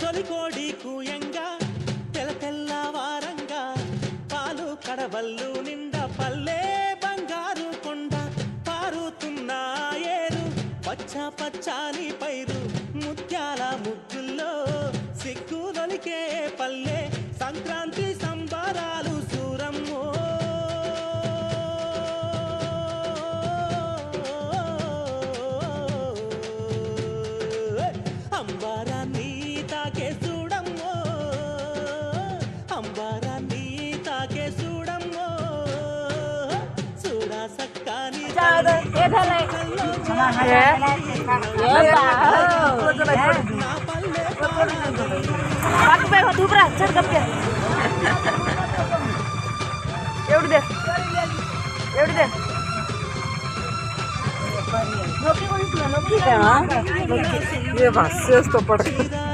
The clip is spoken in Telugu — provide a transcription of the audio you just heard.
తొలికోడి కూయంగా తెల తెల్లవారంగా పాలు కడవల్లు నిండా పల్లె బంగారు కొండ పారుతున్న ఏరు పచ్చ పచ్చాని పైరు ముత్యాల ముగ్గుల్లో సిగ్గులొలికే పల్లె సంక్రాంతి సంబరాలు సూరమ్మో అంబారాన్ని తాకే చూడమ్మో అంబారాన్ని తాకే చూడమ్మో చూడా సక్కాని बस